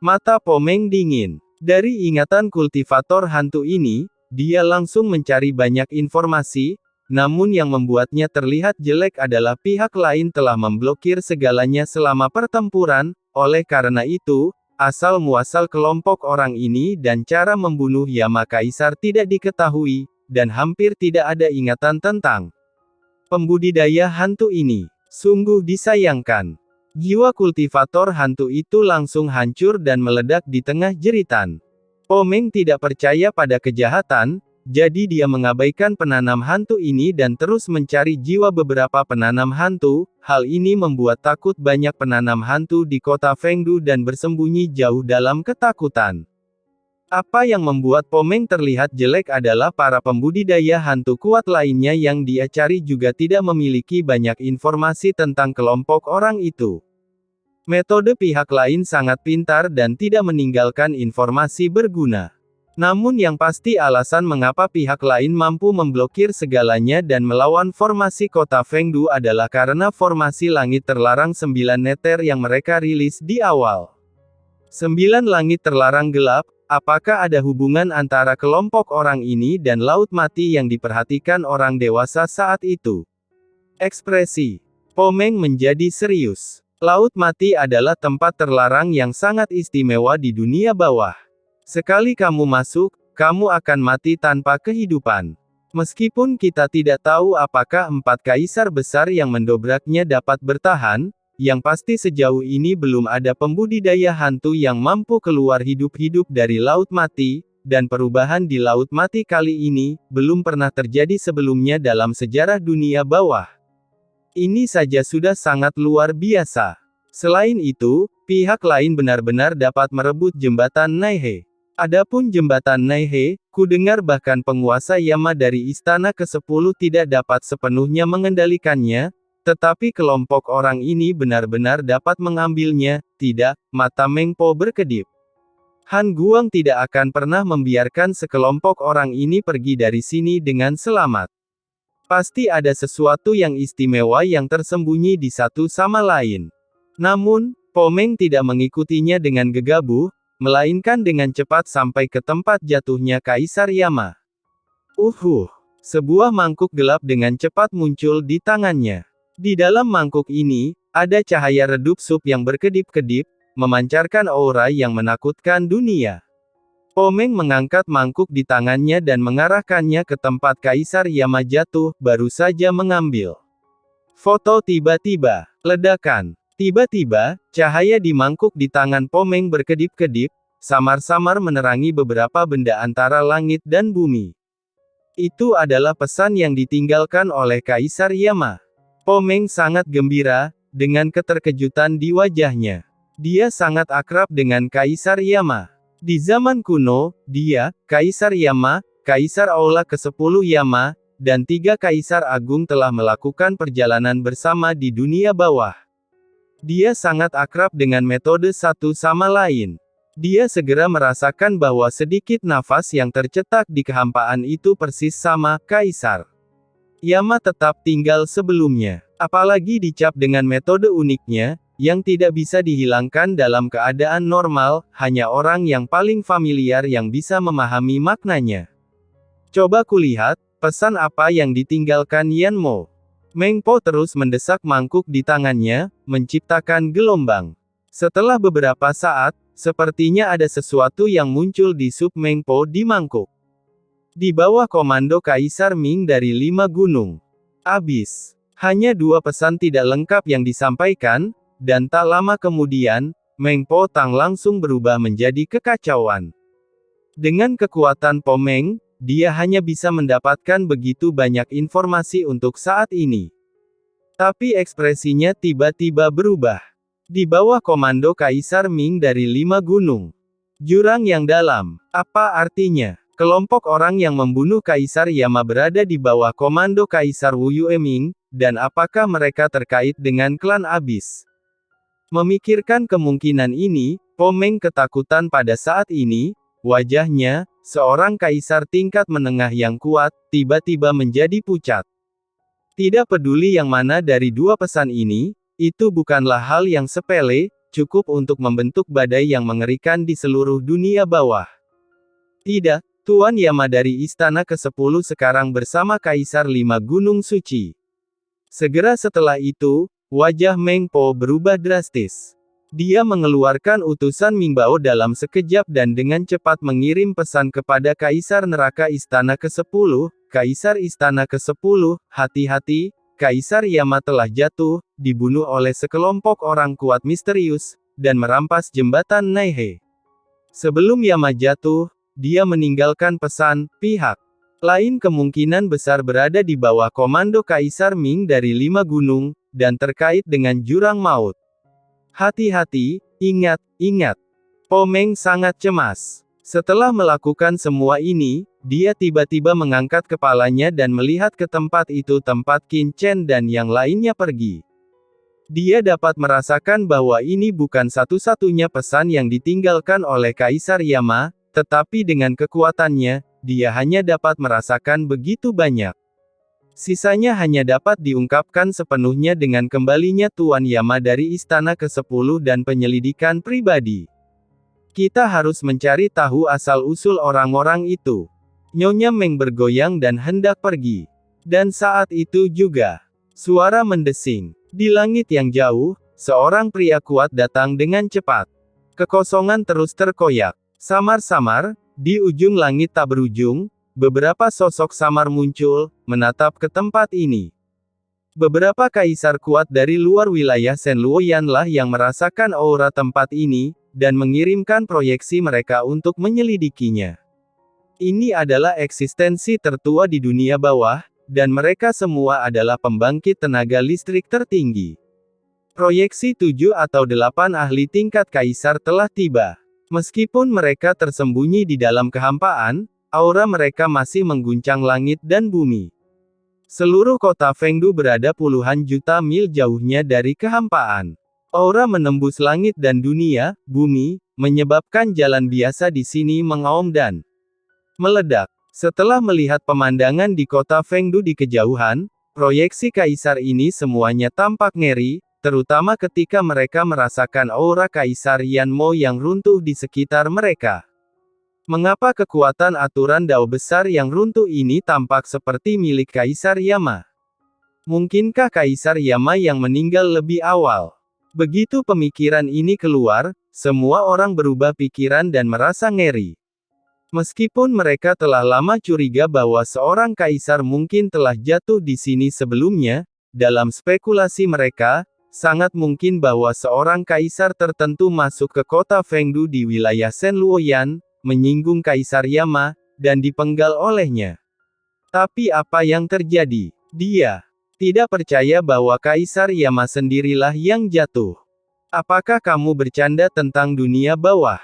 Mata Pomeng dingin. Dari ingatan kultivator hantu ini, dia langsung mencari banyak informasi, namun yang membuatnya terlihat jelek adalah pihak lain telah memblokir segalanya selama pertempuran. Oleh karena itu, asal-muasal kelompok orang ini dan cara membunuh Yama Kaisar tidak diketahui, dan hampir tidak ada ingatan tentang pembudidaya hantu ini. Sungguh disayangkan. Jiwa kultivator hantu itu langsung hancur dan meledak di tengah jeritan. Pomeng tidak percaya pada kejahatan, jadi dia mengabaikan penanam hantu ini dan terus mencari jiwa beberapa penanam hantu. Hal ini membuat takut banyak penanam hantu di kota Fengdu dan bersembunyi jauh dalam ketakutan. Apa yang membuat Pomeng terlihat jelek adalah para pembudidaya hantu kuat lainnya yang dia cari juga tidak memiliki banyak informasi tentang kelompok orang itu. Metode pihak lain sangat pintar dan tidak meninggalkan informasi berguna. Namun yang pasti alasan mengapa pihak lain mampu memblokir segalanya dan melawan formasi kota Fengdu adalah karena formasi langit terlarang 9 neter yang mereka rilis di awal. 9 langit terlarang gelap, apakah ada hubungan antara kelompok orang ini dan Laut Mati yang diperhatikan orang dewasa saat itu? Ekspresi Pomeng menjadi serius. Laut Mati adalah tempat terlarang yang sangat istimewa di dunia bawah. Sekali kamu masuk, kamu akan mati tanpa kehidupan. Meskipun kita tidak tahu apakah 4 kaisar besar yang mendobraknya dapat bertahan, yang pasti sejauh ini belum ada pembudidaya hantu yang mampu keluar hidup-hidup dari Laut Mati, dan perubahan di Laut Mati kali ini, belum pernah terjadi sebelumnya dalam sejarah dunia bawah. Ini saja sudah sangat luar biasa. Selain itu, pihak lain benar-benar dapat merebut jembatan Naihe. Adapun jembatan Naihe, kudengar bahkan penguasa Yama dari Istana ke-10 tidak dapat sepenuhnya mengendalikannya, tetapi kelompok orang ini benar-benar dapat mengambilnya. Tidak, mata Meng Po berkedip. Han Guang tidak akan pernah membiarkan sekelompok orang ini pergi dari sini dengan selamat. Pasti ada sesuatu yang istimewa yang tersembunyi di satu sama lain. Namun, Pomeng tidak mengikutinya dengan gegabah, melainkan dengan cepat sampai ke tempat jatuhnya Kaisar Yama. Sebuah mangkuk gelap dengan cepat muncul di tangannya. Di dalam mangkuk ini, ada cahaya redup sup yang berkedip-kedip, memancarkan aura yang menakutkan dunia. Pomeng mengangkat mangkuk di tangannya dan mengarahkannya ke tempat Kaisar Yama jatuh, baru saja mengambil foto. Tiba-tiba, ledakan. Tiba-tiba, cahaya di mangkuk di tangan Pomeng berkedip-kedip, samar-samar menerangi beberapa benda antara langit dan bumi. Itu adalah pesan yang ditinggalkan oleh Kaisar Yama. Pomeng sangat gembira, dengan keterkejutan di wajahnya. Dia sangat akrab dengan Kaisar Yama. Di zaman kuno, dia, Kaisar Yama, Kaisar Aula ke-10 Yama, dan 3 Kaisar Agung telah melakukan perjalanan bersama di dunia bawah. Dia sangat akrab dengan metode satu sama lain. Dia segera merasakan bahwa sedikit nafas yang tercetak di kehampaan itu persis sama Kaisar Yama tetap tinggal sebelumnya. Apalagi dicap dengan metode uniknya, yang tidak bisa dihilangkan dalam keadaan normal, hanya orang yang paling familiar yang bisa memahami maknanya. Coba kulihat, pesan apa yang ditinggalkan Yan Mo. Meng Po terus mendesak mangkuk di tangannya, menciptakan gelombang. Setelah beberapa saat, sepertinya ada sesuatu yang muncul di sup Meng Po di mangkuk. Di bawah komando Kaisar Ming dari 5 gunung. Abis. Hanya 2 pesan tidak lengkap yang disampaikan, dan tak lama kemudian, Meng Po Tang langsung berubah menjadi kekacauan. Dengan kekuatan Pomeng, dia hanya bisa mendapatkan begitu banyak informasi untuk saat ini. Tapi ekspresinya tiba-tiba berubah. Di bawah komando Kaisar Ming dari 5 gunung. Jurang yang dalam. Apa artinya? Kelompok orang yang membunuh Kaisar Yama berada di bawah komando Kaisar Wu Yue Ming, dan apakah mereka terkait dengan klan Abis? Memikirkan kemungkinan ini, Pomeng ketakutan pada saat ini, wajahnya, seorang kaisar tingkat menengah yang kuat, tiba-tiba menjadi pucat. Tidak peduli yang mana dari 2 pesan ini, itu bukanlah hal yang sepele, cukup untuk membentuk badai yang mengerikan di seluruh dunia bawah. Tidak, Tuan Yama dari Istana ke-10 sekarang bersama Kaisar Lima Gunung Suci. Segera setelah itu, wajah Meng Po berubah drastis. Dia mengeluarkan utusan Mingbao dalam sekejap dan dengan cepat mengirim pesan kepada Kaisar Neraka Istana ke-10, Kaisar Istana ke-10, hati-hati, Kaisar Yama telah jatuh, dibunuh oleh sekelompok orang kuat misterius, dan merampas jembatan Naihe. Sebelum Yama jatuh, dia meninggalkan pesan, pihak lain kemungkinan besar berada di bawah komando Kaisar Ming dari 5 gunung, dan terkait dengan jurang maut. Hati-hati, ingat. Po Meng sangat cemas. Setelah melakukan semua ini, dia tiba-tiba mengangkat kepalanya dan melihat ke tempat itu tempat Qin Chen dan yang lainnya pergi. Dia dapat merasakan bahwa ini bukan satu-satunya pesan yang ditinggalkan oleh Kaisar Yama, tetapi dengan kekuatannya, dia hanya dapat merasakan begitu banyak. Sisanya hanya dapat diungkapkan sepenuhnya dengan kembalinya Tuan Yama dari Istana ke-10 dan penyelidikan pribadi. Kita harus mencari tahu asal-usul orang-orang itu. Nyonya Meng bergoyang dan hendak pergi. Dan saat itu juga, suara mendesing. Di langit yang jauh, seorang pria kuat datang dengan cepat. Kekosongan terus terkoyak. Samar-samar, di ujung langit tak berujung, beberapa sosok samar muncul, menatap ke tempat ini. Beberapa kaisar kuat dari luar wilayah Shenluoyan lah yang merasakan aura tempat ini, dan mengirimkan proyeksi mereka untuk menyelidikinya. Ini adalah eksistensi tertua di dunia bawah, dan mereka semua adalah pembangkit tenaga listrik tertinggi. Proyeksi 7 atau 8 ahli tingkat kaisar telah tiba. Meskipun mereka tersembunyi di dalam kehampaan, aura mereka masih mengguncang langit dan bumi. Seluruh kota Fengdu berada puluhan juta mil jauhnya dari kehampaan. Aura menembus langit dan dunia, bumi, menyebabkan jalan biasa di sini mengaum dan meledak. Setelah melihat pemandangan di kota Fengdu di kejauhan, proyeksi kaisar ini semuanya tampak ngeri, terutama ketika mereka merasakan aura Kaisar Yanmo yang runtuh di sekitar mereka. Mengapa kekuatan aturan Dao besar yang runtuh ini tampak seperti milik Kaisar Yama? Mungkinkah Kaisar Yama yang meninggal lebih awal? Begitu pemikiran ini keluar, semua orang berubah pikiran dan merasa ngeri. Meskipun mereka telah lama curiga bahwa seorang kaisar mungkin telah jatuh di sini sebelumnya, dalam spekulasi mereka, sangat mungkin bahwa seorang kaisar tertentu masuk ke kota Fengdu di wilayah Shenluoyan, menyinggung Kaisar Yama, dan dipenggal olehnya. Tapi apa yang terjadi? Dia tidak percaya bahwa Kaisar Yama sendirilah yang jatuh. Apakah kamu bercanda tentang dunia bawah?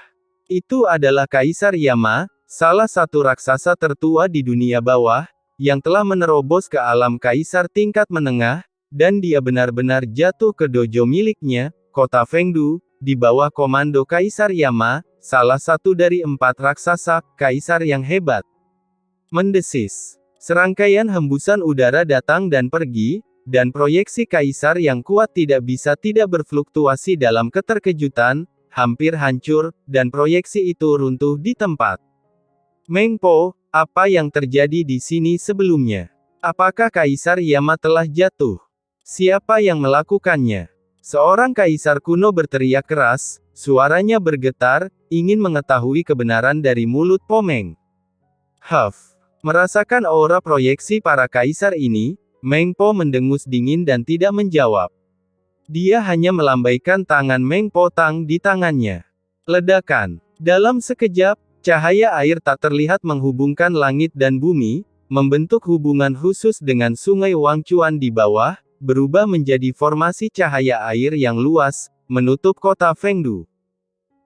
Itu adalah Kaisar Yama, salah satu raksasa tertua di dunia bawah, yang telah menerobos ke alam kaisar tingkat menengah, dan dia benar-benar jatuh ke dojo miliknya, kota Fengdu, di bawah komando Kaisar Yama, salah satu dari 4 raksasa, kaisar yang hebat. Mendesis. Serangkaian hembusan udara datang dan pergi, dan proyeksi kaisar yang kuat tidak bisa tidak berfluktuasi dalam keterkejutan, hampir hancur, dan proyeksi itu runtuh di tempat. Meng Po, apa yang terjadi di sini sebelumnya? Apakah Kaisar Yama telah jatuh? Siapa yang melakukannya? Seorang kaisar kuno berteriak keras, suaranya bergetar, ingin mengetahui kebenaran dari mulut Po Meng. Merasakan aura proyeksi para kaisar ini, Meng Po mendengus dingin dan tidak menjawab. Dia hanya melambaikan tangan Meng Po Tang di tangannya. Ledakan. Dalam sekejap, cahaya air tak terlihat menghubungkan langit dan bumi, membentuk hubungan khusus dengan sungai Wangchuan di bawah, berubah menjadi formasi cahaya air yang luas, menutup kota Fengdu.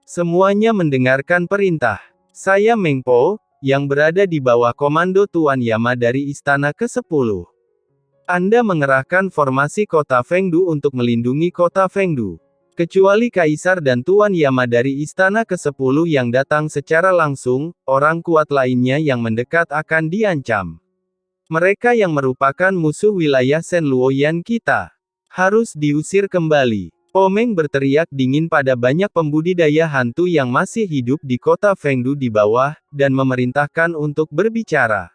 Semuanya mendengarkan perintah. Saya Meng Po, yang berada di bawah komando Tuan Yama dari Istana ke-10. Anda mengerahkan formasi kota Fengdu untuk melindungi kota Fengdu. Kecuali Kaisar dan Tuan Yama dari Istana ke-10 yang datang secara langsung, orang kuat lainnya yang mendekat akan diancam. Mereka yang merupakan musuh wilayah Shenluoyan kita harus diusir kembali. Po Meng berteriak dingin pada banyak pembudidaya hantu yang masih hidup di kota Fengdu di bawah, dan memerintahkan untuk berbicara.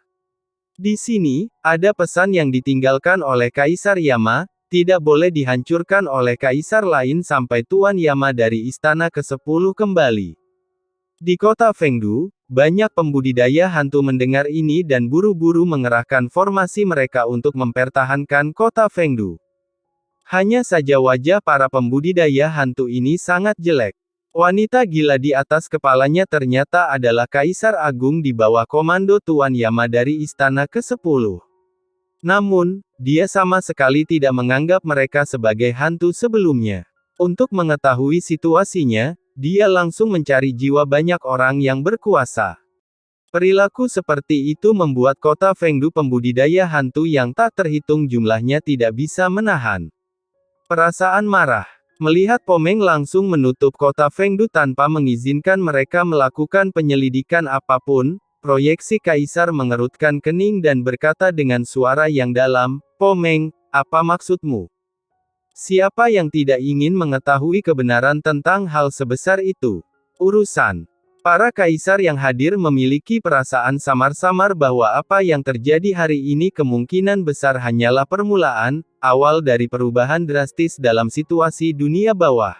Di sini, ada pesan yang ditinggalkan oleh Kaisar Yama, tidak boleh dihancurkan oleh kaisar lain sampai Tuan Yama dari Istana ke-10 kembali. Di kota Fengdu, banyak pembudidaya hantu mendengar ini dan buru-buru mengerahkan formasi mereka untuk mempertahankan kota Fengdu. Hanya saja wajah para pembudidaya hantu ini sangat jelek. Wanita gila di atas kepalanya ternyata adalah Kaisar Agung di bawah komando Tuan Yama dari Istana ke-10. Namun, dia sama sekali tidak menganggap mereka sebagai hantu sebelumnya. Untuk mengetahui situasinya, dia langsung mencari jiwa banyak orang yang berkuasa. Perilaku seperti itu membuat kota Fengdu pembudidaya hantu yang tak terhitung jumlahnya tidak bisa menahan perasaan marah. Melihat Po Meng langsung menutup kota Fengdu tanpa mengizinkan mereka melakukan penyelidikan apapun, proyeksi Kaisar mengerutkan kening dan berkata dengan suara yang dalam, "Po Meng, apa maksudmu? Siapa yang tidak ingin mengetahui kebenaran tentang hal sebesar itu? Urusan." Para kaisar yang hadir memiliki perasaan samar-samar bahwa apa yang terjadi hari ini kemungkinan besar hanyalah permulaan, awal dari perubahan drastis dalam situasi dunia bawah.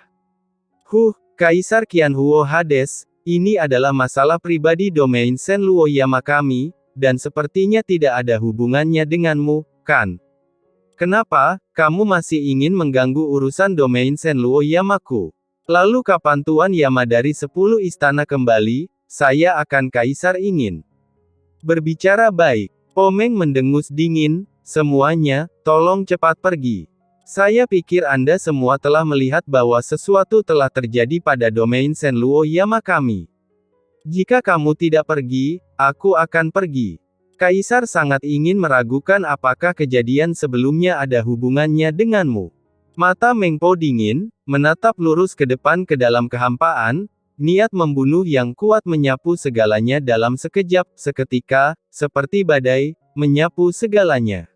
Kaisar Qianhuo Hades, ini adalah masalah pribadi domain Shen Luo Yama kami, dan sepertinya tidak ada hubungannya denganmu, kan? Kenapa, kamu masih ingin mengganggu urusan domain Shen Luo Yamaku? Lalu kapan Tuan Yama dari 10 istana kembali, saya akan Kaisar ingin berbicara baik. Po Meng mendengus dingin, semuanya, tolong cepat pergi. Saya pikir Anda semua telah melihat bahwa sesuatu telah terjadi pada domain Shen Luo Yama kami. Jika kamu tidak pergi, aku akan pergi. Kaisar sangat ingin meragukan apakah kejadian sebelumnya ada hubungannya denganmu. Mata Meng Po dingin, menatap lurus ke depan ke dalam kehampaan, niat membunuh yang kuat menyapu segalanya dalam sekejap, seketika, seperti badai, menyapu segalanya.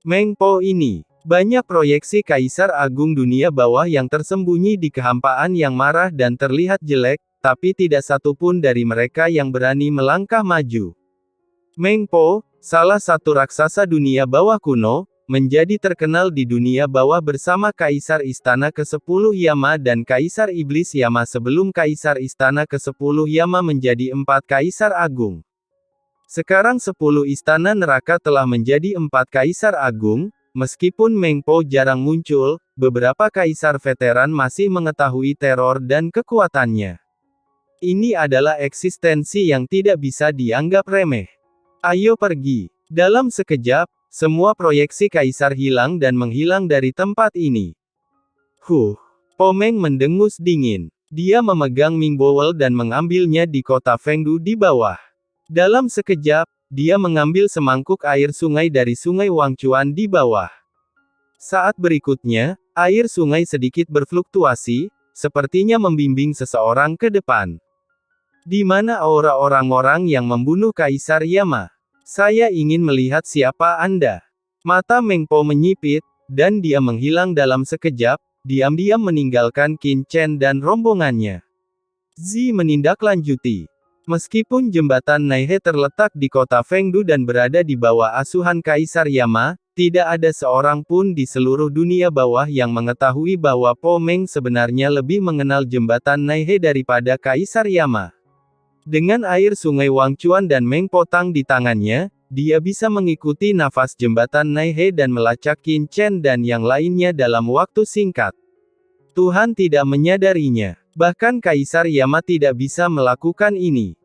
Meng Po ini, banyak proyeksi Kaisar Agung dunia bawah yang tersembunyi di kehampaan yang marah dan terlihat jelek, tapi tidak satu pun dari mereka yang berani melangkah maju. Meng Po, salah satu raksasa dunia bawah kuno, menjadi terkenal di dunia bawah bersama Kaisar Istana ke-10 Yama dan Kaisar Iblis Yama sebelum Kaisar Istana ke-10 Yama menjadi 4 Kaisar Agung. Sekarang 10 Istana Neraka telah menjadi 4 Kaisar Agung, meskipun Meng Po jarang muncul, beberapa Kaisar veteran masih mengetahui teror dan kekuatannya. Ini adalah eksistensi yang tidak bisa dianggap remeh. Ayo pergi. Dalam sekejap, semua proyeksi Kaisar hilang dan menghilang dari tempat ini. Po Meng mendengus dingin. Dia memegang Ming Bowl dan mengambilnya di kota Fengdu di bawah. Dalam sekejap, dia mengambil semangkuk air sungai dari sungai Wangchuan di bawah. Saat berikutnya, air sungai sedikit berfluktuasi, sepertinya membimbing seseorang ke depan. Di mana aura orang-orang yang membunuh Kaisar Yama? Saya ingin melihat siapa Anda. Mata Meng Po menyipit, dan dia menghilang dalam sekejap, diam-diam meninggalkan Qin Chen dan rombongannya. Zi menindaklanjuti. Meskipun jembatan Naihe terletak di kota Fengdu dan berada di bawah asuhan Kaisar Yama, tidak ada seorang pun di seluruh dunia bawah yang mengetahui bahwa Po Meng sebenarnya lebih mengenal jembatan Naihe daripada Kaisar Yama. Dengan air sungai Wangchuan dan Meng Po Tang di tangannya, dia bisa mengikuti nafas jembatan Naihe dan melacak Qin Chen dan yang lainnya dalam waktu singkat. Tuhan tidak menyadarinya. Bahkan Kaisar Yama tidak bisa melakukan ini.